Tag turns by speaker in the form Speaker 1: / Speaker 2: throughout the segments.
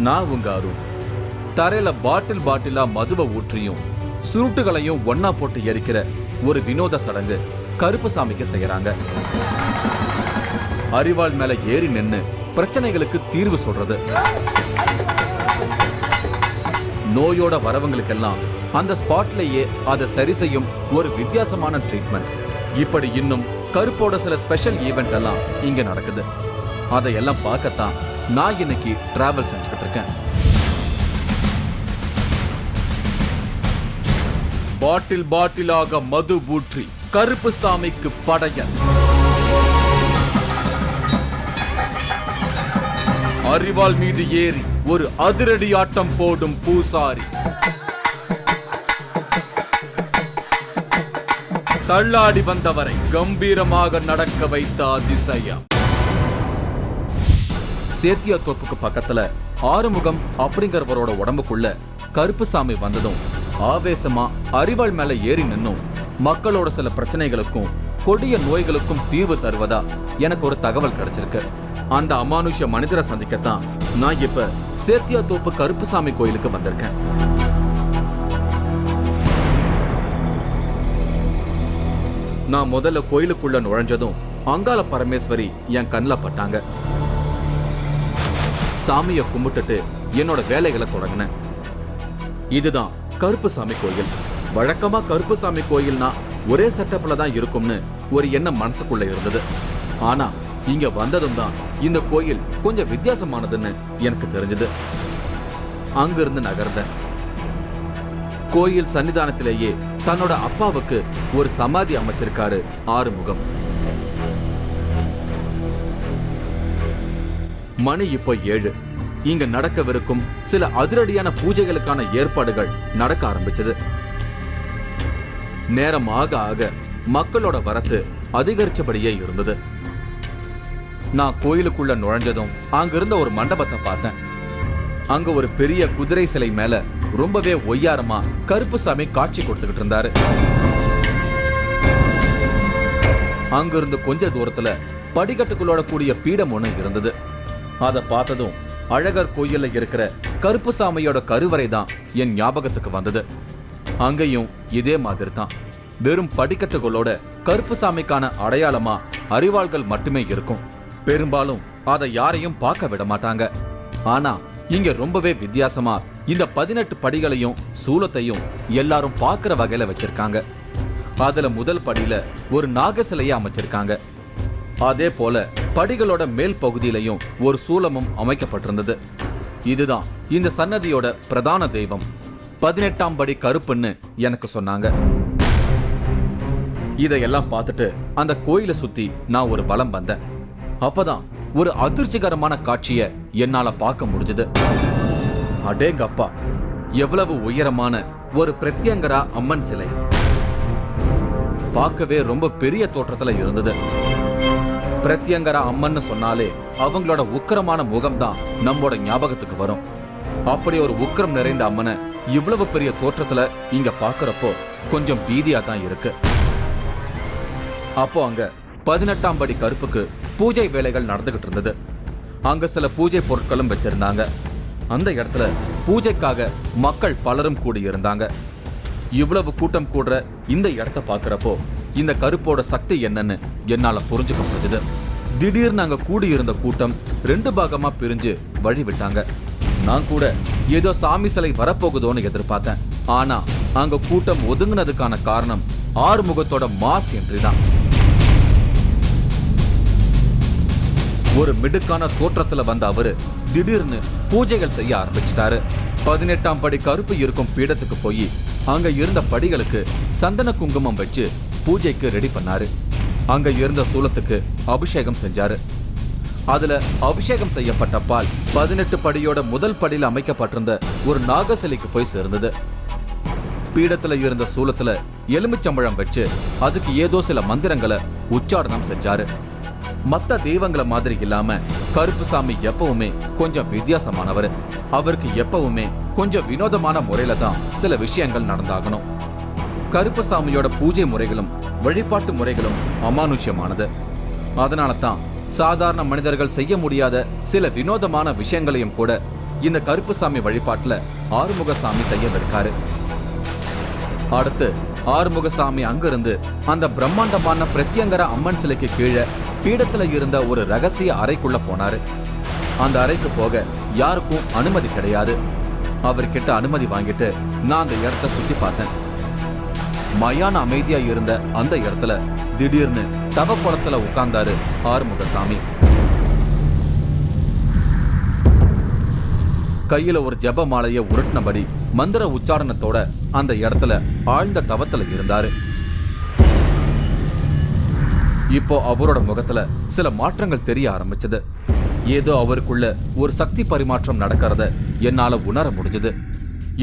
Speaker 1: நான் உங்க அருண். தரையில பாட்டிலா மதுவை ஊற்றியும் சுருட்டுகளையும் ஒன்னா போட்டு எரிக்கிற ஒரு வினோத சடங்கு கருப்புசாமிக்கு செய்யறாங்க. அரிவாள் மேல ஏறி நின்னு பிரச்சனைகளுக்கு தீர்வு சொல்றது. நோயோட வரவங்களுக்கெல்லாம் அந்த ஸ்பாட்லயே அதை சரி செய்யும் ஒரு வித்தியாசமான ட்ரீட்மெண்ட். இப்படி இன்னும் கருப்போட சில ஸ்பெஷல் ஈவெண்ட் எல்லாம் இங்க நடக்குது. அதையெல்லாம் பார்க்கத்தான் நான் இன்னைக்கு டிராவல் செஞ்சுக்கிட்டு இருக்கேன். பாட்டிலாக மது ஊற்றி கருப்புசாமிக்கு படையல். அரிவாள் மீது ஏறி ஒரு அதிரடி ஆட்டம் போடும் பூசாரி. தள்ளாடி வந்தவரை கம்பீரமாக நடக்க வைத்த அதிசயம். சேத்தியாத்தோப்புக்கு பக்கத்துல ஆறுமுகம் அப்படிங்கிறவரோட உடம்புக்குள்ள கருப்புசாமி வந்ததும் ஆவேசமா அரிவாள் மேல ஏறி நின்னும் மக்களோட சில பிரச்சனைகளுக்கும் கொடிய நோய்களுக்கும் தீர்வு தருவதா எனக்கு ஒரு தகவல் கிடைச்சிருக்கு. அந்த அமானுஷ்ய மனிதரை சந்திக்கத்தான் நான் இப்ப சேத்தியாத்தோப்பு கருப்புசாமி கோயிலுக்கு வந்திருக்கேன். நான் முதல்ல கோயிலுக்குள்ள நுழைஞ்சதும் அங்காள பரமேஸ்வரி என் கண்ணில் பட்டாங்க. சாமியை கும்பிட்டுட்டு என்னோட வேலைகளை தொடங்கினேன். இதுதான் கருப்புசாமி கோயில். வழக்கமா கருப்புசாமி கோயில்னா ஒரே செட்டப்ல தான் இருக்கும்னு ஒரு எண்ணம் மனசுக்குள்ள இருந்தது. ஆனா இங்க வந்ததும் தான் இந்த கோயில் கொஞ்சம் வித்தியாசமானதுன்னு எனக்கு தெரிஞ்சது. அங்கிருந்து நகர்ந்தேன். கோயில் சன்னிதானத்திலேயே தன்னோட அப்பாவுக்கு ஒரு சமாதி அமைச்சிருக்காரு ஆறுமுகம். மணி இப்போ 7. இங்க நடக்கவிருக்கும் சில அதிரடியான பூஜைகளுக்கான ஏற்பாடுகள் நடக்க ஆரம்பிச்சது. நேரம் ஆக ஆக மக்களோட வரத்து அதிகரிச்சபடியே இருந்தது. நான் கோயிலுக்குள்ள நுழைஞ்சதும் அங்கிருந்த ஒரு மண்டபத்தை பார்த்தேன். அங்க ஒரு பெரிய குதிரை சிலை மேல ரொம்பவே ஒய்யாரமா கருப்புசாமி காட்சி கொடுத்துக்கிட்டு இருந்தாரு. அங்கிருந்து கொஞ்ச தூரத்துல படிக்கட்டுகளோட கூடிய பீடம் ஒண்ணு இருந்தது. அதை பார்த்ததும் அழகர் கோயில்ல இருக்கிற கருப்புசாமியோட கருவறை தான் என் ஞாபகத்துக்கு வந்தது. அங்கேயும் இதே மாதிரி தான் வெறும் படிக்கட்டுகளோட கருப்புசாமிக்கான அடையாளமா அரிவாள்கள் மட்டுமே இருக்கும். பெரும்பாலும் அதை யாரையும் பார்க்க விட மாட்டாங்க. ஆனா இங்க ரொம்பவே வித்தியாசமா இந்த 18 படிகளையும் சூலத்தையும் எல்லாரும் பார்க்கிற வகையில வச்சிருக்காங்க. அதுல முதல் படியில ஒரு நாக சிலையை அமைச்சிருக்காங்க. அதே போல படிகளோட மேல் பகுதியிலையும் ஒரு சூலமும் அமைக்கப்பட்டிருந்தது. இதுதான் இந்த சன்னதியோட பிரதான தெய்வம். 18ஆம் படி கருப்புன்னு எனக்கு சொன்னாங்க. இதையெல்லாம் பார்த்துட்டு அந்த கோயிலை சுத்தி நான் ஒரு வலம் வந்தேன். அப்பதான் ஒரு அதிர்ச்சிகரமான காட்சியை என்னால பார்க்க முடிஞ்சது. அடேங்கப்பா, எவ்வளவு உயரமான ஒரு பிரத்யங்கரா அம்மன் சிலை! பார்க்கவே ரொம்ப பெரிய தோற்றத்துல இருந்தது. பிரத்யங்கரா அம்மன்னு சொன்னாலே அவங்களோட உக்கிரமான முகம்தான் நம்மோட ஞாபகத்துக்கு வரும். அப்படி ஒரு உக்கிரம் நிறைந்த அம்மனை இவ்வளவு பெரிய தோற்றத்துல இங்க பாக்குறப்போ கொஞ்சம் பீதியா தான் இருக்கு. அப்போ அங்க 18ஆம் படி கருப்புக்கு பூஜை வேலைகள் நடந்துகிட்டு இருந்தது. அங்க சில பூஜை பொருட்களும் வச்சிருந்தாங்க. அந்த இடத்துல பூஜைக்காக மக்கள் பலரும் கூடி இருந்தாங்க. இவ்வளவு கூட்டம் கூடுற இந்த இடத்த பாக்குறப்போ இந்த கருப்போட சக்தி என்னன்னு என்னால புரிஞ்சுக்க முடிஞ்சது. திடீர்னு அங்க கூடியிருந்த கூட்டம் 2 பாகமா பிரிஞ்சு வழி விட்டாங்க. நான் கூட ஏதோ சாமி சிலை வரப்போகுதோன்னு எதிர்பார்த்தேன். ஆனா அங்க கூட்டம் ஒதுங்கினதுக்கான காரணம் ஆறுமுகத்தோட மாஸ் என்ட்ரி தான். ஒரு மிடுக்கான தோற்றத்துல வந்த அவரு திடீர்னு பூஜைகள் செய்ய ஆரம்பிச்சிட்டாரு. 18ஆம் படி கருப்பு இருக்கும் பீடத்துக்கு போய் அங்க இருந்த படிகளுக்கு சந்தன குங்குமம் வச்சு பூஜைக்கு ரெடி பண்ணாரு. அங்க இருந்த சூலத்துக்கு அபிஷேகம் செஞ்சாரு. அதுல அபிஷேகம் செய்யப்பட்ட பால் 18 படியோட முதல் படியில் அமைக்கப்பட்டிருந்த ஒரு நாகசிலைக்கு போய் சேர்ந்தது. பீடத்துல இருந்த சூலத்துல எலுமிச்சம்பழம் வச்சு அதுக்கு ஏதோ சில மந்திரங்களை உச்சாரணம் செஞ்சாரு. மத்த தெய்வங்களை மாதிரி இல்லாம கருப்புசாமி எப்பவுமே கொஞ்சம் வித்தியாசமானவர். அவருக்கு எப்பவுமே கொஞ்சம் வினோதமான முறையில தான் சில விஷயங்கள் நடந்தாகணும். கருப்புசாமியோட பூஜை முறைகளும் வழிபாட்டு முறைகளும் அமானுஷ்யமானது. அதனால தான் சாதாரண மனிதர்கள் செய்ய முடியாத சில வினோதமான விஷயங்களையும் கூட இந்த கருப்புசாமி வழிபாட்டுல ஆறுமுகசாமி செய்யவிருக்காரு. அடுத்து ஆறுமுகசாமி அங்கிருந்து அந்த பிரம்மாண்டமான பிரத்யங்கர அம்மன் சிலைக்கு கீழே பீடத்துல இருந்த ஒரு ரகசிய அறைக்குள்ள போனாரு. அந்த அறைக்கு போக யாருக்கும் அனுமதி கிடையாது. அவர்கிட்ட அனுமதி வாங்கிட்டு நான் அந்த இடத்த சுத்தி பார்த்தேன். மயான அமைதியா இருந்த அந்த இடத்துல திடீர்னு தவக்குளத்துல உட்கார்ந்தாரு ஆறுமுகசாமி. கையில ஒரு ஜப மாலைய உருட்டினபடி மந்திர உச்சாரணத்தோட அந்த இடத்துல ஆழ்ந்த தவத்துல இருந்தாரு. இப்போ அவரோட முகத்துல சில மாற்றங்கள் தெரிய ஆரம்பிச்சது. ஏதோ அவருக்குள்ள ஒரு சக்தி பரிமாற்றம் நடக்கிறத என்னால உணர முடிஞ்சது.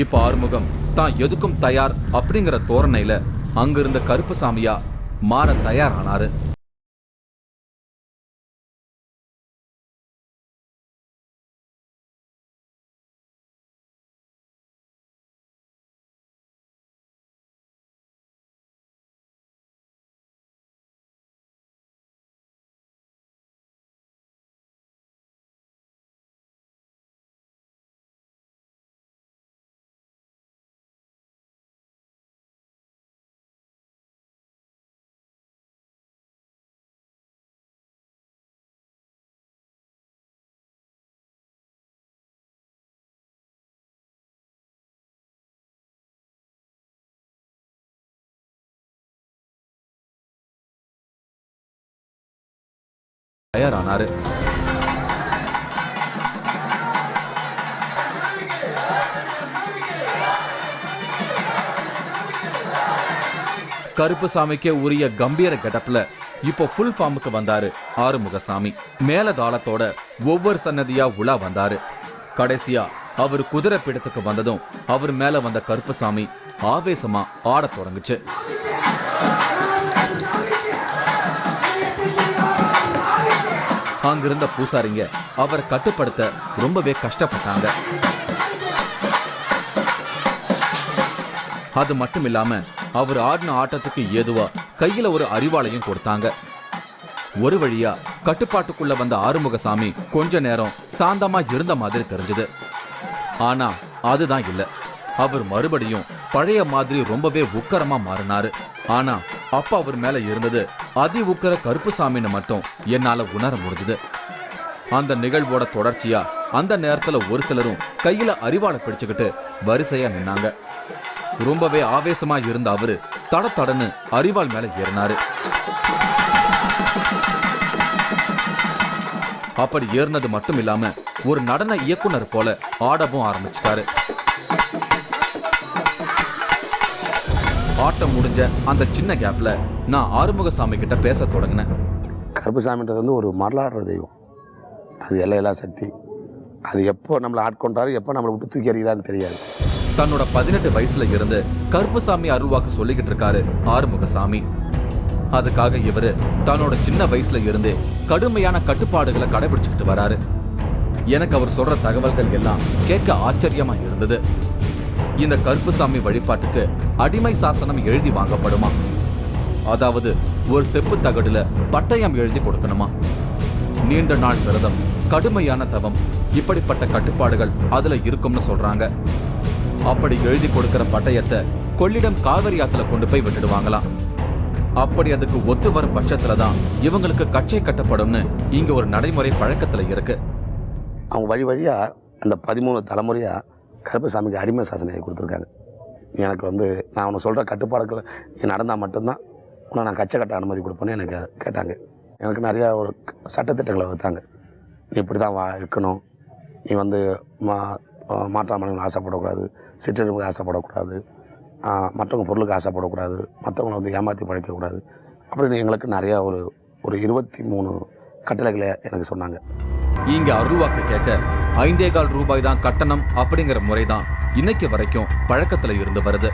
Speaker 1: இப்ப ஆறுமுகம் தான் எதுக்கும் தயார் அப்படிங்கிற தோரணையில அங்கிருந்த கருப்புசாமியா மாற தயாரானாரு. தயாரானாரு. கருப்புசாமிக்கே உரிய கம்பீர கெட்டப்ல இப்போ ஃபுல் ஃபார்முக்கு வந்தாரு ஆறுமுகசாமி. மேலதாளத்தோட ஒவ்வொரு சன்னதியா உலா வந்தாரு. கடைசியா அவர் குதிரை பீடத்துக்கு வந்ததும் அவர் மேல வந்த கருப்புசாமி ஆவேசமா ஆடத் தொடங்குச்சு. அங்கிருந்த பூசாரிங்க அவரை கட்டுப்படுத்த ரொம்பவே கஷ்டப்பட்டாங்க. அது மட்டும் இல்லாம அவர் ஆடின ஆட்டத்துக்கு ஏதுவா கையில ஒரு அரிவாளையும் கொடுத்தாங்க. ஒரு வழியா கட்டுப்பாட்டுக்குள்ள வந்த ஆறுமுகசாமி கொஞ்ச நேரம் சாந்தமா இருந்த மாதிரி தெரிஞ்சது. ஆனா அதுதான் இல்ல. அவர் மறுபடியும் பழைய மாதிரி ரொம்பவே உக்கரமா மாறினாரு. ஆனா அப்ப அவர் மேல இருந்தது அதி உக்கர கருப்புசாமின்னு மட்டும் என்னால உணர முடிஞ்சது. அந்த நிகழ்வோட தொடர்ச்சியா அந்த நேரத்துல ஒரு சிலரும் கையில அரிவாளை பிடிச்சுக்கிட்டு வரிசையா நின்னாங்க. ரொம்பவே ஆவேசமா இருந்த அவரு தடன்னு அரிவாள் மேல ஏறினாரு. அப்படி ஏறினது மட்டும் இல்லாம ஒரு நடன இயக்குனர் போல ஆடவும் ஆரம்பிச்சிட்டாரு. ஆட்டம் முடிஞ்ச அந்த சின்ன கேப்ல நான் ஆறுமுகசாமி கிட்ட பேச தொடங்கினேன்.
Speaker 2: கருப்புசாமின்றது வந்து ஒரு மரலாடுற தெய்வம். அது எல்லாம் சக்தி. அது எப்போ நம்மளை ஆட்கொண்டாரு, எப்போ நம்மளை விட்டு தூக்கி எறிகிறான்னு தெரியாது.
Speaker 1: தன்னோட 18 வயசுல இருந்து கருப்புசாமி அருள்வாக்கு சொல்லிக்கிட்டு இருக்காரு ஆறுமுகசாமி. அதுக்காக இவரு தன்னோட சின்ன வயசுல இருந்தே கடுமையான கட்டுப்பாடுகளை கடைபிடிச்சுக்கிட்டு வராரு. எனக்கு அவர் சொல்ற தகவல்கள் எல்லாம் கேட்க ஆச்சரியமா இருந்தது. இந்த கருப்புசாமி வழிபாட்டுக்கு அடிமை சாசனம் எழுதி வாங்கப்படுமா? அதாவது ஒரு செப்பு தகடுல பட்டயம் எழுதி கொடுக்கணுமா? நீண்ட நாள் விரதம், கடுமையான தவம், இப்படிப்பட்ட கட்டுப்பாடுகள் அதுல இருக்கும்னு சொல்றாங்க. அப்படி எழுதி கொடுக்கிற பட்டயத்தை கொள்ளிடம் காவிரி ஆத்துல கொண்டு போய் விட்டுடுவாங்களாம். அப்படி அதுக்கு ஒத்து வரும் பட்சத்துலதான் இவங்களுக்கு கச்சை கட்டப்படும்னு இங்க ஒரு நடைமுறை பழக்கத்துல இருக்கு.
Speaker 2: அவங்க வழி வழியா அந்த 13 தலைமுறையா கருப்புசாமிக்கு அடிமை சாசனையை கொடுத்துருக்காங்க. எனக்கு வந்து நான் அவனை சொல்கிற கட்டுப்பாடுகள் நடந்தால் மட்டும்தான் உன்னை நான் கச்சை கட்ட அனுமதி கொடுப்பேன்னு எனக்கு கேட்டாங்க. எனக்கு நிறையா ஒரு சட்டத்திட்டங்களை வைத்தாங்க. நீ இப்படி தான் இருக்கணும், நீ வந்து மாற்றாமலுக்கு ஆசைப்படக்கூடாது, சிற்றறிவுக்கு ஆசைப்படக்கூடாது, மற்றவங்க பொருளுக்கு ஆசைப்படக்கூடாது, மற்றவங்களை வந்து ஏமாற்றி பழைக்கக்கூடாது அப்படின்னு எங்களுக்கு நிறையா ஒரு 23 கட்டளைகளை எனக்கு சொன்னாங்க.
Speaker 1: இங்க அருள்வாக்கு கேட்க 5.25 ரூபாய் தான் கட்டணம் அப்படிங்கிற முறைதான் இன்னைக்கு வரைக்கும் பழக்கத்துல இருந்து வருது.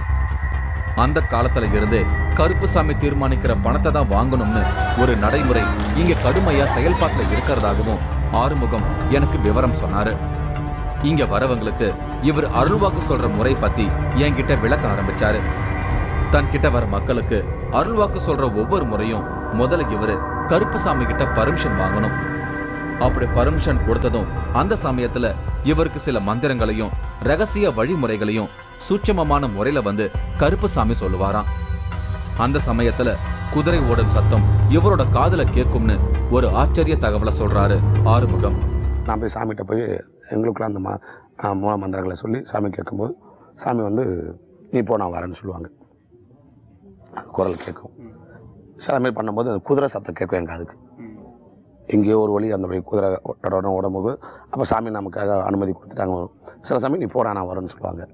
Speaker 1: அந்த காலத்துல இருந்து கருப்புசாமி தீர்மானிக்கிற பணத்தை தான் வாங்கணும்னு ஒரு நடைமுறை இங்க கடுமையா செயல்பாட்டுல இருக்கிறதாகவும் ஆறுமுகம் எனக்கு விவரம் சொன்னாரு. இங்க வரவங்களுக்கு இவர் அருள்வாக்கு சொல்ற முறை பத்தி என்கிட்ட விளக்க ஆரம்பிச்சாரு. தன்கிட்ட வர மக்களுக்கு அருள்வாக்கு சொல்ற ஒவ்வொரு முறையும் முதல்ல இவரு கருப்புசாமி கிட்ட பர்மிஷன் வாங்கணும். அப்படி பர்மிஷன் கொடுத்ததும் அந்த சமயத்துல இவருக்கு சில மந்திரங்களையும் ரகசிய வழிமுறைகளையும் சூட்சமமான முறையில வந்து கருப்புசாமி சொல்லுவாராம். அந்த சமயத்துல குதிரை ஓடும் சத்தம் இவரோட காதுல கேட்கும்னு ஒரு ஆச்சரிய தகவலை சொல்றாரு ஆறுமுகம்.
Speaker 2: நான் போய் சாமிகிட்ட போய் எங்களுக்குள்ள அந்த மூல மந்திரங்களை சொல்லி சாமி கேட்கும்போது சாமி வந்து நீ போ நான் வரேன்னு சொல்லுவாங்க. அந்த குரல் கேட்கும். சில மாதிரி பண்ணும்போது அந்த குதிரை சத்தம் கேட்கும் எங்கள் அதுக்கு எங்கேயோ ஒரு வழி அந்த வழி குதிரை ஓடும்போது அப்போ சாமி நமக்காக அனுமதி கொடுத்துட்டாங்க. சில சமயம் நீ போடா நான் வரேன்னு சொல்லுவாங்க.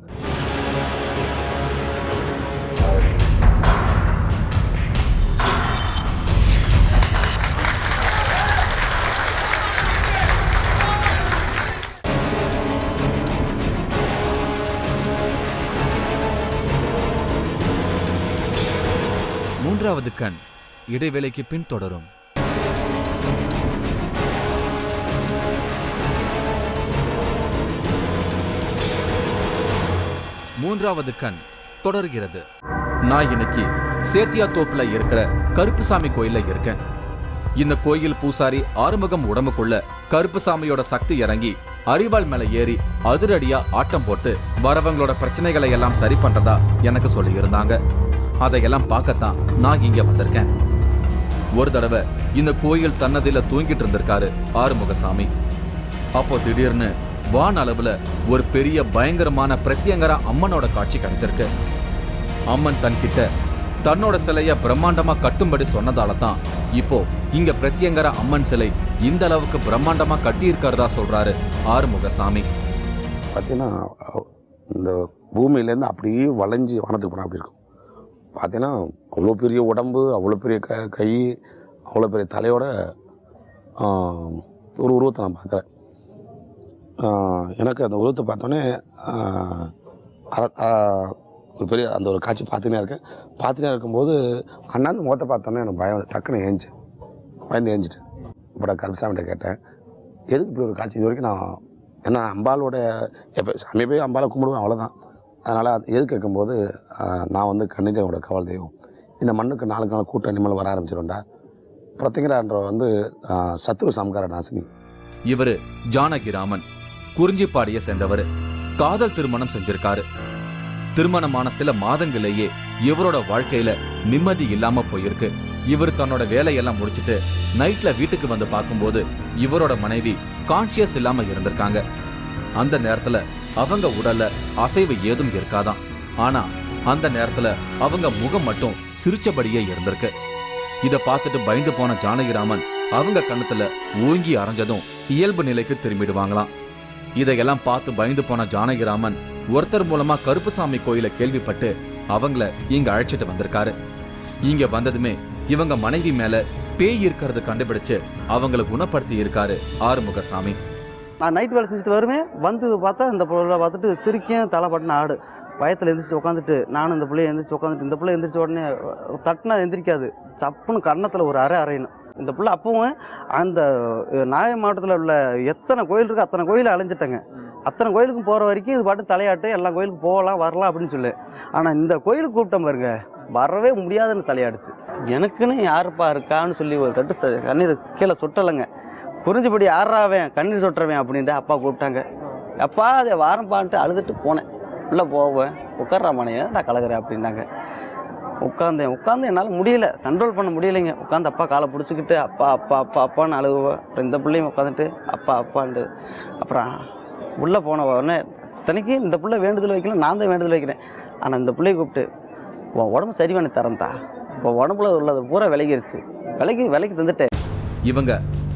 Speaker 1: மூன்றாவது கண் இடைவேளைக்கு பின் தொடரும். மூன்றாவது கண் தொடர்கிறது. நான் இன்னைக்கு சேத்தியாத்தோப்புல இருக்கிற கருப்புசாமி கோயில்ல இருக்கேன். இந்த கோயில் பூசாரி ஆறுமுகம் உடம்புக்குள்ள கருப்புசாமியோட சக்தி இறங்கி அரிவாள் மேல ஏறி அதிரடியா ஆட்டம் போட்டு வரவங்களோட பிரச்சனைகளை எல்லாம் சரி பண்றதா எனக்கு சொல்லி இருந்தாங்க. அதையெல்லாம் பார்க்கத்தான் நான் இங்க வந்திருக்கேன். ஒரு தடவை இந்த கோயில் சன்னதியில தூங்கிட்டு இருந்திருக்காரு ஆறுமுகசாமி. அப்போ திடீர்னு வான் அளவுல ஒரு பெரிய பயங்கரமான பிரத்யங்கர அம்மனோட காட்சி கிடைச்சிருக்கு. அம்மன் தன்கிட்ட தன்னோட சிலைய பிரம்மாண்டமா கட்டும்படி சொன்னதால தான் இப்போ இங்க பிரத்யங்கர அம்மன் சிலை இந்த அளவுக்கு பிரம்மாண்டமா கட்டி இருக்கிறதா சொல்றாரு ஆறுமுகசாமி.
Speaker 2: பார்த்தீங்கன்னா இந்த பூமியிலேருந்து அப்படியே வளைஞ்சி வானத்துக்கு போனால் அப்படி இருக்கும். பார்த்தீங்கன்னா அவ்வளோ பெரிய உடம்பு, அவ்வளோ பெரிய கை, அவ்வளோ பெரிய தலையோட ஒரு உருவத்தை நான் பார்க்குறேன். எனக்கு அந்த உருவத்தை பார்த்தோன்னே ஒரு பெரிய அந்த ஒரு காட்சி பார்த்துனே இருக்கும்போது அண்ணாந்து முகத்தை பார்த்தோன்னே எனக்கு பயம் டக்குன்னு பயந்து ஏஞ்சிட்டேன். இப்போ நான் கருப்புசாமிகிட்ட கேட்டேன், எதுக்கு இப்படி ஒரு காட்சி? இது வரைக்கும் நான் ஏன்னா அம்பாலோட எப்போ சாமி போய் அம்பாலை கும்பிடுவேன், அவ்வளோதான். அதனால் எது கேட்கும்போது நான் வந்து கன்னிதேவோட காவல் தெய்வம், இந்த மண்ணுக்கு நாளுக்கு நாள் கூட்ட அனிமல் வர ஆரம்பிச்சிடும்டா. பிரத்திங்கரான்ற வந்து சத்ரு சம்கார நாசினி.
Speaker 1: இவர் ஜானகிராமன் குறிஞ்சிப்பாடியை சேர்ந்தவர். காதல் திருமணம் செஞ்சிருக்காரு. திருமணமான சில மாதங்களிலேயே இவரோட வாழ்க்கையில நிம்மதி இல்லாம போயிருக்கு. இவர் தன்னோட வேலையெல்லாம் முடிச்சுட்டு நைட்ல வீட்டுக்கு வந்து பார்க்கும்போது இவரோட மனைவி கான்சியஸ் இல்லாம இருந்திருக்காங்க. அந்த நேரத்துல அவங்க உடல்ல அசைவு ஏதும் இருக்காதான். ஆனா அந்த நேரத்துல அவங்க முகம் மட்டும் சிரிச்சபடியே இருந்திருக்கு. இத பார்த்துட்டு பயந்து போன ஜானகிராமன் அவங்க கண்ணத்துல ஓங்கி அரைஞ்சதும் இயல்பு நிலைக்கு திரும்பிடுவாங்களாம். இதையெல்லாம் பார்த்து பயந்து போன ஜானகிராமன் ஒருத்தர் மூலமா கருப்புசாமி கோயிலை கேள்விப்பட்டு அவங்கள இங்க அழைச்சிட்டு வந்திருக்காரு. இங்க வந்ததுமே இவங்க மனைவி மேல பேய் இருக்கிறது கண்டுபிடிச்சு அவங்களை குணப்படுத்தி இருக்காரு ஆறுமுகசாமி.
Speaker 3: நான் நைட் வேலை செஞ்சுட்டு வருவேன், வந்து பார்த்தா இந்த பிள்ளை பார்த்துட்டு சிரிக்கேன், தலை பட்டின ஆடு பயத்தில் எந்திரிச்சு உட்காந்துட்டு, நானும் இந்த பிள்ளைய எந்திரிச்சு உட்காந்துட்டு, இந்த பிள்ளை எந்திரிச்ச உடனே தட்டினா எந்திரிக்காது, சப்புன்னு கன்னத்தில் ஒரு அரையணும். இந்த பிள்ளை அப்பவும் அந்த நாகை மாவட்டத்தில் உள்ள எத்தனை கோயில் இருக்குது அத்தனை கோயிலை அலைஞ்சிட்டேங்க. அத்தனை கோயிலுக்கும் போகிற வரைக்கும் இது பாட்டு தலையாட்டு, எல்லா கோயிலுக்கும் போகலாம் வரலாம் அப்படின்னு சொல்லு. ஆனால் இந்த கோயிலுக்கு கூப்பிட்டேன் பாருங்க, வரவே முடியாதுன்னு தலையாடுச்சு. எனக்குன்னு யாருப்பா இருக்கான்னு சொல்லி ஒரு தட்டு கண்ணீர் கீழே சொட்டலைங்க. புரிஞ்சபடி யாராவேன் கண்ணீர் சொட்டுறவேன் அப்படின்ட்டு அப்பா கூப்பிட்டாங்க. அப்பா அதை வாரம்பான்ட்டு அழுதுட்டு போனேன். உள்ளே போவேன், உட்கார்றாமானையே நான் கலகிறேன் அப்படின்னாங்க. உட்காந்து என்னால் முடியல, கண்ட்ரோல் பண்ண முடியலைங்க. உட்காந்து அப்பா காலை பிடிச்சிக்கிட்டு அப்பா அப்பா அப்பா அப்பான்னு அழுகுவேன். அப்புறம் இந்த பிள்ளையும் உட்காந்துட்டு அப்பா அப்பான்ட்டு அப்புறம் உள்ளே போன உடனே தனிக்கு இந்த பிள்ளை வேண்டுதல் வைக்கல, நான் தான் வேண்டுதல் வைக்கிறேன். ஆனால் இந்த பிள்ளையை கூப்பிட்டு உன் உடம்பு சரி பண்ணி தரேன்தா, இப்போ உடம்புல உள்ளது பூரா விலகிருச்சு, விலைக்கு தந்துட்டேன்.
Speaker 1: இவங்க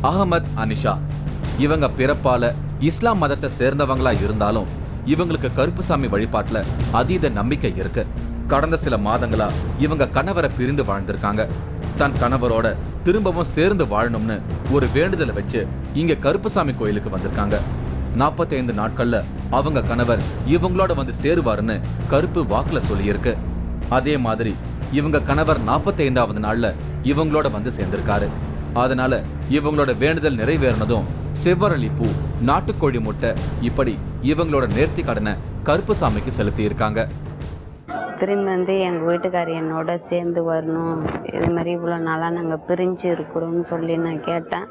Speaker 1: அகமத் அனிஷா. இவங்க பிறப்பால இஸ்லாம் மதத்தை சேர்ந்தவங்களா இருந்தாலும் இவங்களுக்கு கருப்புசாமி வழிபாட்டுல அதீத நம்பிக்கை இருக்கு. கடந்த சில மாதங்களா இவங்க கணவரை பிரிந்து வாழ்ந்திருக்காங்க. தன் கணவரோட திரும்பவும் சேர்ந்து வாழணும்னு ஒரு வேண்டுதலை வச்சு இங்க கருப்புசாமி கோயிலுக்கு வந்திருக்காங்க. 45 நாட்கள்ல அவங்க கணவர் இவங்களோட வந்து சேருவாருன்னு கருப்பு வாக்குல சொல்லியிருக்கு. அதே மாதிரி இவங்க கணவர் 45வது நாள்ல இவங்களோட வந்து சேர்ந்திருக்காரு. அதனால இவங்களோட வேண்டுதல் நிறைவேறினதும் செவ்வரளி பூ, நாட்டுக்கோழி முட்டை, இப்படி இவங்களோட நேர்த்தி கடனை கருப்புசாமிக்கு செலுத்தி இருக்காங்க.
Speaker 4: திரும்பி வந்து எங்கள் வீட்டுக்காரர் என்னோட சேர்ந்து வரணும், இது மாதிரி இவ்வளோ நாளாக நாங்கள் பிரிஞ்சு இருக்கிறோம்னு சொல்லி நான் கேட்டேன்.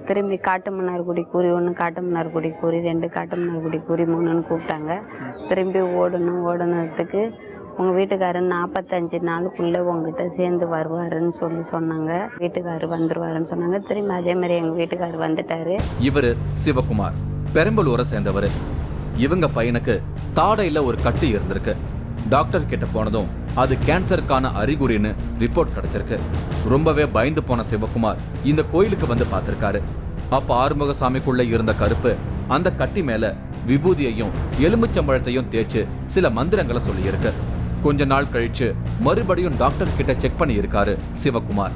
Speaker 4: திரும்பி காட்டுமன்னார்குடி கூறி 1, காட்டுமன்னார்குடி கூறி 2, காட்டுமன்னார்குடி கூறி 3ன்னு கூப்பிட்டாங்க. திரும்பி ஓடுனதுக்கு உங்கள் வீட்டுக்காரர் 45 நாளுக்குள்ளே உங்ககிட்ட சேர்ந்து வருவாருன்னு சொன்னாங்க. வீட்டுக்காரர் வந்துருவாருன்னு சொன்னாங்க. திரும்பி அதே மாதிரி எங்கள் வீட்டுக்காரர் வந்துட்டாரு.
Speaker 1: இவர் சிவகுமார், பெரம்பலூரை சேர்ந்தவர். இவங்க பையனுக்கு தாடையில் ஒரு கட்டி இருந்திருக்கு. டாக்டர் கிட்ட போனதும் அது கேன்சருக்கான அறிகுறின்னு ரிப்போர்ட் கிடைச்சிருக்கு. ரொம்பவே பயந்து போன சிவகுமார் இந்த கோயிலுக்கு வந்து பார்த்திருக்காரு. அப்ப ஆறுமுகசாமிக்குள்ள இருந்த கருப்பு அந்த கட்டி மேல விபூதியையும் எலுமிச்சம்பழத்தையும் தேய்ச்சு சில மந்திரங்களை சொல்லியிருக்கு. கொஞ்ச நாள் கழிச்சு மறுபடியும் டாக்டர் கிட்ட செக் பண்ணி இருக்காரு சிவகுமார்.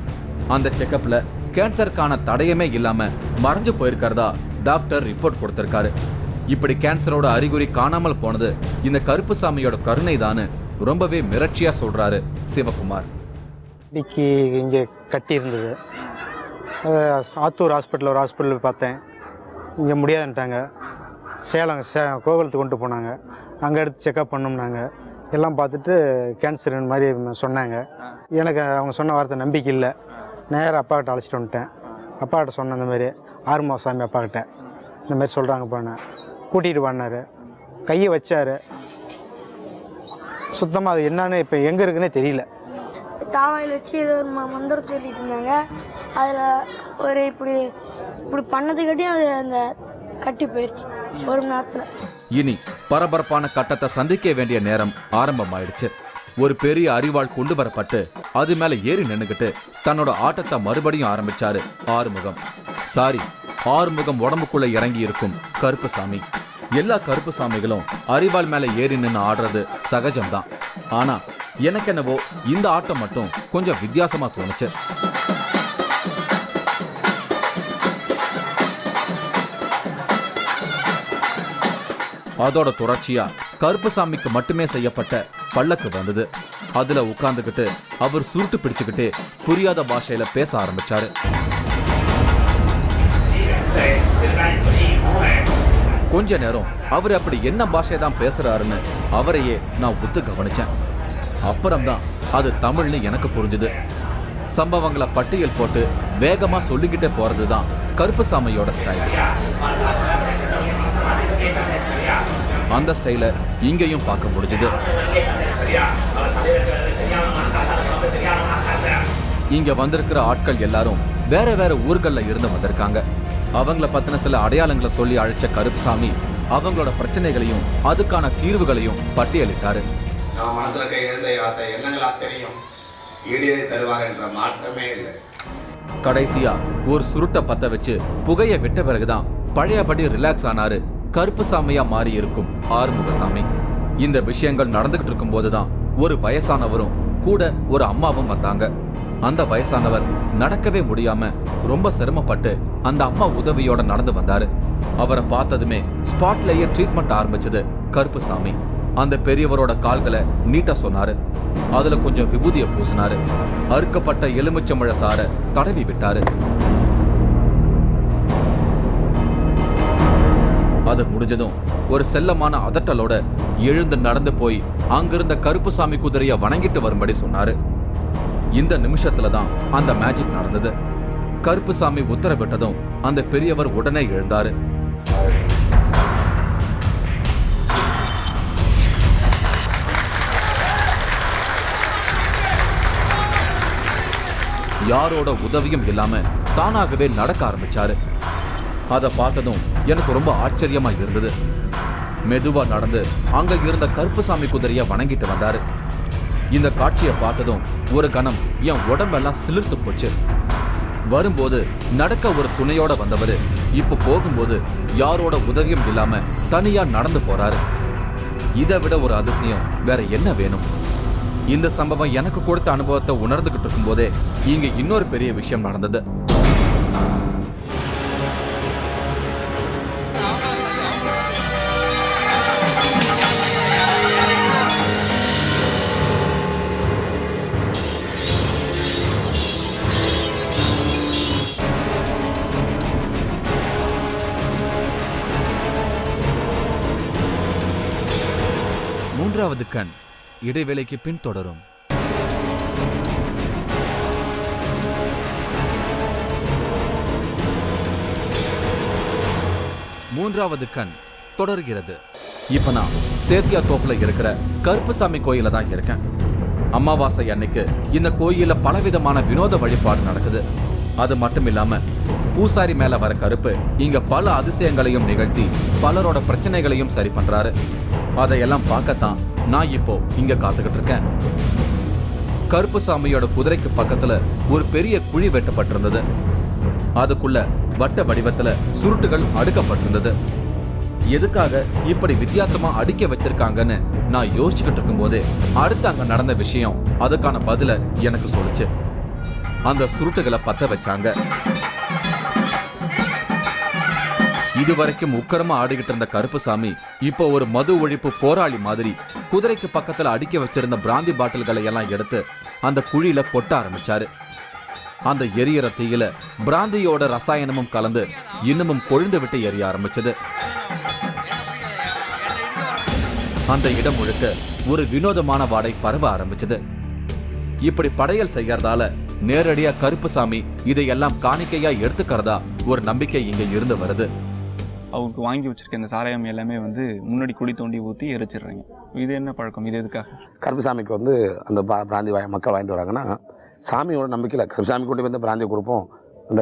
Speaker 1: அந்த செக்கப்ல கேன்சருக்கான தடயமே இல்லாம மறைஞ்சு போயிருக்கிறதா டாக்டர் ரிப்போர்ட் கொடுத்திருக்காரு. இப்படி கேன்சரோட அறிகுறி காணாமல் போனது இந்த கருப்புசாமியோட கருணை தான்னு ரொம்பவே மிரட்சியா சொல்றாரு சிவகுமார்.
Speaker 5: இன்னைக்கு இங்கே கட்டி இருந்தது. ஆத்தூர் ஹாஸ்பிட்டல், ஒரு ஹாஸ்பிட்டல் பார்த்தேன். இங்கே முடியாதுன்ட்டாங்க. சேலம் கோகுலத்துக்கு கொண்டு போனாங்க. அங்கே எடுத்து செக்கப் பண்ணோம்னாங்க. எல்லாம் பார்த்துட்டு கேன்சர் மாதிரி சொன்னாங்க. எனக்கு அவங்க சொன்ன வார்த்தை நம்பிக்கை இல்லை. நேராக அப்பாக்கிட்ட அழைச்சிட்டு வந்துட்டேன். அப்பாக்கிட்ட சொன்ன இந்த மாதிரி ஆறுமுகசாமி அப்பாக்கிட்ட இந்த மாதிரி சொல்கிறாங்க போனேன். கூட்டிகிட்டு பண்ணார். கையை வச்சார். சுத்தமாக அது என்னன்னு இப்போ எங்கே இருக்குன்னே தெரியல.
Speaker 6: தாவாயில் வச்சு ஏதோ ஒரு மந்திரம் சொல்லிட்டு இருந்தாங்க. அதில் ஒரு இப்படி பண்ணதுக்காட்டியும் அது அந்த கட்டி போயிடுச்சு 1 மணி நேரத்தில்.
Speaker 1: இனி பரபரப்பான கட்டத்தை சந்திக்க வேண்டிய நேரம் ஆரம்பமாயிடுச்சு. ஒரு பெரிய அரிவாள் கொண்டு வரப்பட்டு அது மேல ஏறி நின்னுகிட்டு தன்னோட ஆட்டத்தை மறுபடியும் ஆரம்பிச்சாரு ஆறுமுகம் உடம்புக்குள்ள இறங்கி இருக்கும் கருப்புசாமி. எல்லா கருப்புசாமிகளும் அரிவாள் மேல ஏறி நின்று ஆடுறது சகஜம்தான். ஆனா எனக்கென்னவோ இந்த ஆட்டம் மட்டும் கொஞ்சம் வித்தியாசமா தோணுச்சு. அதோட தொடர்ச்சியா கருப்புசாமிக்கு மட்டுமே செய்யப்பட்ட பல்லக்கு வந்தது. அதுல உட்கார்ந்துகிட்டு அவர் சுருட்டு பிடிச்சுக்கிட்டு புரியாத பாஷையில பேச ஆரம்பிச்சாரு. கொஞ்ச நேரம் அவர் அப்படி என்ன பாஷை தான் பேசுறாருன்னு அவரையே நான் உத்து கவனிச்சேன். அப்புறம்தான் அது தமிழ்னு எனக்கு புரிஞ்சுது. சம்பவங்களை பட்டியல் போட்டு வேகமா சொல்லிக்கிட்டே போறதுதான் கருப்புசாமியோட ஸ்டைல். அந்த ஸ்டைல இங்கேயும் பார்க்க முடிஞ்சது. இங்க வந்திருக்கிற ஆட்கள் எல்லாரும் வேற வேற ஊர்கள்ல இருந்து வந்திருக்காங்க. அவங்கள பத்தின சில அடையாளங்களை சொல்லி அழைச்ச கருப்புசாமி அவங்களோட பிரச்சனைகளையும் அதுக்கான தீர்வுகளையும் பட்டியலிட்டாரு.
Speaker 2: மனசுல எழுந்த ஆசை எண்ணங்களா தெரியும், ஈடேறி தருவார் என்ற மாற்றமே இல்லை.
Speaker 1: கடைசியா ஒரு சுருட்டை பத்த வச்சு புகையை விட்ட பிறகுதான் பழையபடி ரிலாக்ஸ் ஆனாரு கருப்புசாமியா மாறி இருக்கும் ஆறுமுகசாமி. இந்த விஷயங்கள் நடந்துகிட்டு இருக்கும் போதுதான் ஒரு வயசானவரும் கூட ஒரு அம்மாவும் வந்தாங்க. அந்த வயசானவர் நடக்கவே முடியாம ரொம்ப சிரமப்பட்டு அந்த அம்மா உதவியோட நடந்து வந்தாரு. அவரை பார்த்ததுமே ஸ்பாட்லயே ட்ரீட்மெண்ட் ஆரம்பிச்சது கருப்புசாமி. அந்த பெரியவரோட கால்களை நீட்ட சொன்னாரு. அதுல கொஞ்சம் விபூதியை பூசினாரு. அறுக்கப்பட்ட எலுமிச்சம்பழ சாரை தடவி விட்டாரு. அது முடிஞ்சதும் ஒரு செல்லமான அதட்டலோட எழுந்து நடந்து போய் அங்கிருந்த கருப்புசாமி குதிரைய வணங்கிட்டு வரும்படி சொன்னாரு. இந்த நிமிஷத்துல தான் அந்த மேஜிக் நடந்தது. கருப்புசாமி உத்தரவிட்டதும் அந்த பெரியவர் உடனே எழுந்தாரு. யாரோட உதவியும் இல்லாம தானாகவே நடக்க ஆரம்பிச்சாரு. அதை பார்த்ததும் எனக்கு ரொம்ப ஆச்சரியமா இருந்தது. மெதுவா நடந்து அங்க இருந்த கருப்புசாமி குதிரைய வணங்கிட்டு வந்தாரு. இந்த காட்சியை பார்த்ததும் ஒரு கணம் என் உடம்பெல்லாம் சிலிர்த்து போச்சு. வரும்போது நடக்க ஒரு துணையோட வந்தவரு இப்ப போகும்போது யாரோட உதவியும் இல்லாம தனியா நடந்து போறாரு. இதை விட ஒரு அதிசயம் வேற என்ன வேணும்? இந்த சம்பவம் எனக்கு கொடுத்த அனுபவத்தை உணர்ந்துகிட்டு இருக்கும் போதே இங்க இன்னொரு பெரிய விஷயம் நடந்தது. மூன்றாவது கண் இடைவேளைக்கு பின் தொடரும். மூன்றாவது கண் தொடர்கிறது. இப்ப நான் சேத்தியா தோப்புல இருக்கிற கருப்புசாமி கோயில தான் இருக்கேன். அமாவாசை அன்னைக்கு இந்த கோயில பலவிதமான வினோத வழிபாடு நடக்குது. அது மட்டும் இல்லாம பூசாரி மேல வர கருப்பு இங்க பல அதிசயங்களையும் நிகழ்த்தி பலரோட பிரச்சனைகளையும் சரி பண்றாரு. அதையெல்லாம் பார்க்கத்தான் நான் இப்போ இங்க காத்துக்கிட்டு இருக்கேன். கருப்புசாமியோட குதிரைக்கு பக்கத்துல ஒரு பெரிய குழி வெட்டப்பட்டிருந்தது. அதுக்குள்ள வட்ட வடிவத்துல சுருட்டுகள் அடுக்கப்பட்டிருந்தது. எதுக்காக இப்படி வித்தியாசமா அடுக்க வச்சிருக்காங்கன்னு நான் யோசிச்சுக்கிட்டு இருக்கும் போதே அடுத்து அங்க நடந்த விஷயம் அதுக்கான பதில எனக்கு சொல்லுச்சு. அந்த சுருட்டுகளை பத்த வச்சாங்க. இதுவரைக்கும் உக்கரமா ஆடிக்கிட்டு இருந்த கருப்புசாமி இப்போ ஒரு மது ஒழிப்பு போராளி மாதிரி குதிரைக்கு பக்கத்துல அடுக்கி வச்சிருந்த பிராந்தி பாட்டில்களை எல்லாம் எடுத்து அந்த குழியில கொட்ட ஆரம்பிச்சாரு. அந்த எரியற தீயில பிராந்தியோட ரசாயனமும் கலந்து இன்னமும் கொழுந்து விட்டு எரிய ஆரம்பிச்சது. அந்த இடம் முழுக்க ஒரு வினோதமான வாடை பரவ ஆரம்பிச்சது. இப்படி படையல் செய்யறதால நேரடியா கருப்புசாமி இதையெல்லாம் காணிக்கையா எடுத்துக்கிறதா ஒரு நம்பிக்கை இங்க இருந்து வருது.
Speaker 7: அவருக்கு வாங்கி வச்சிருக்க இந்த சாராயம் எல்லாமே வந்து முன்னாடி குழி தோண்டி ஊற்றி எரிச்சிடுறாங்க. இது என்ன பழக்கம்? இது எதுக்காக?
Speaker 2: கருப்புசாமிக்கு வந்து அந்த பிராந்தி மக்கள் வாங்கிட்டு வராங்கன்னா சாமியோட நம்பிக்கையில் கருப்புசாமி கொண்டு வந்து பிராந்தியை கொடுப்போம், இந்த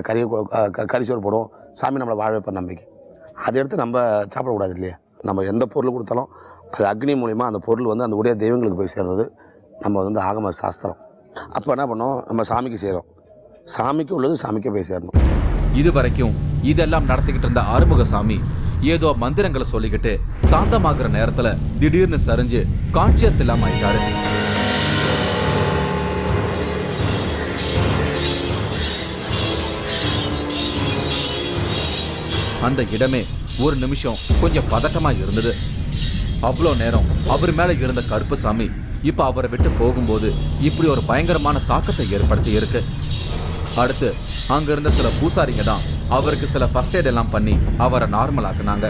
Speaker 2: கறிச்சோறு போடுவோம், சாமி நம்மளை வாழ வைப்ப நம்பிக்கை. அதை எடுத்து நம்ம சாப்பிடக்கூடாது இல்லையா? நம்ம எந்த பொருள் கொடுத்தாலும் அது அக்னி மூலிமா அந்த பொருள் வந்து அந்த உடைய தெய்வங்களுக்கு போய் சேர்றது நம்ம வந்து ஆகம சாஸ்திரம். அப்போ என்ன பண்ணோம், நம்ம சாமிக்கு செய்கிறோம், சாமிக்கு உள்ளது சாமிக்கே போய் சேரணும்.
Speaker 1: இது வரைக்கும் இதெல்லாம் நடத்திக்கிட்டு இருந்த ஆறுமுகசாமி ஏதோ மந்திரங்களை சொல்லிக்கிட்டு சாந்தமாகிற நேரத்துல திடீர்னு சரிஞ்சு கான்சியஸ் இல்லாம ஆயிட்டாரு. அந்த இடமே ஒரு நிமிஷம் கொஞ்சம் பதட்டமா இருந்தது. அவ்வளோ நேரம் அவர் மேல இருந்த கருப்புசாமி இப்ப அவரை விட்டு போகும்போது இப்படி ஒரு பயங்கரமான தாக்கத்தை ஏற்படுத்தி இருக்கு. அடுத்து அங்க இருந்த சில பூசாரிங்க தான் அவருக்கு சில ஃபர்ஸ்ட் எய்ட் எல்லாம் பண்ணி அவரை நார்மல் ஆக்குனாங்க.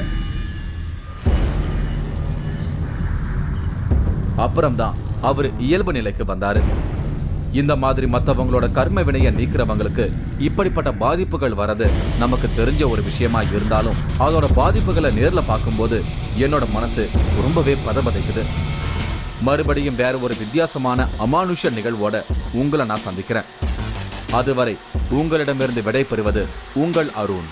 Speaker 1: அப்புறம்தான் அவர் இயல்பு நிலைக்கு வந்தாரு. இந்த மாதிரி மற்றவங்களோட கர்ம வினையை நீக்கிறவங்களுக்கு இப்படிப்பட்ட பாதிப்புகள் வரது நமக்கு தெரிஞ்ச ஒரு விஷயமா இருந்தாலும் அதோட பாதிப்புகளை நேர்ல பார்க்கும்போது என்னோட மனசு ரொம்பவே பதபதைக்குது. மறுபடியும் வேற ஒரு வித்தியாசமான அமானுஷ நிகழ்வோட உங்களை நான் சந்திக்கிறேன். அதுவரை உங்களிடமிருந்து விடை பெறுவது உங்கள் அருண்.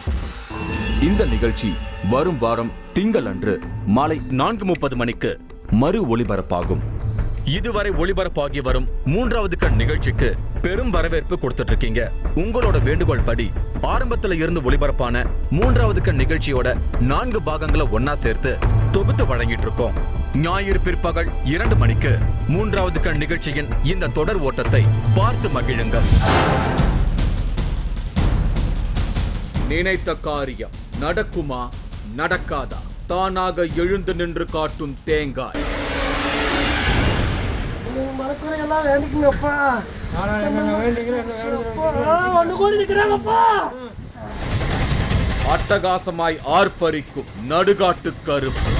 Speaker 1: இந்த நிகழ்ச்சி வரும் வாரம் திங்கள் அன்று மாலை 4:30 மணிக்கு மறு ஒளிபரப்பாகும். இதுவரை ஒளிபரப்பாகி வரும் மூன்றாவது கண் நிகழ்ச்சிக்கு பெரும் வரவேற்பு கொடுத்துட்டு இருக்கீங்க. உங்களோட வேண்டுகோள் படி ஆரம்பத்துல இருந்து ஒளிபரப்பான மூன்றாவது கண் நிகழ்ச்சியோட 4 பாகங்களை ஒன்னா சேர்த்து தொகுத்து வழங்கிட்டு இருக்கோம். ஞாயிறு பிற்பகல் 2 மணிக்கு மூன்றாவது கண் நிகழ்ச்சியின் இந்த தொடர் ஓட்டத்தை பார்த்து மகிழுங்கள். நினைத்த காரியம் நடக்குமா நடக்காதா? தானாக எழுந்து நின்று காட்டும் தேங்காய். அட்டகாசமாய் ஆர்ப்பரிக்கும் நடுகாட்டு கருப்பு.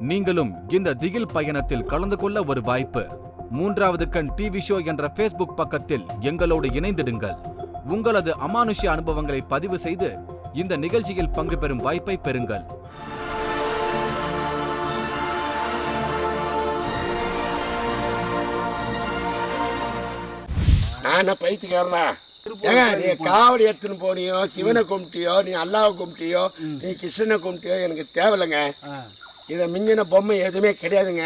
Speaker 1: நீங்களும் இந்த திகில் பயணத்தில் கலந்து கொள்ள ஒரு வாய்ப்பு. மூன்றாவது கண் டிவி ஷோ என்ற Facebook பக்கத்தில் எங்களோடு இணைந்திடுங்கள். உங்களது அமானுஷ்ய அனுபவங்களை பதிவு செய்து இந்த நிகழ்ச்சியில் பங்கு பெறும் வாய்ப்பை பெறுங்கள்.
Speaker 8: நான் பைத்தியக்காரனா? ஏங்க, நீ காவடி எடுத்துன்னு போனியோ, சிவனை கும்பிட்டியோ, நீ அல்லாவை கும்பிட்டியோ, நீ கிருஷ்ணனை கும்பிட்டியோ எனக்கு தேவையில்லைங்க. இதை மிஞ்சின பொம்மை எதுவுமே கிடையாதுங்க.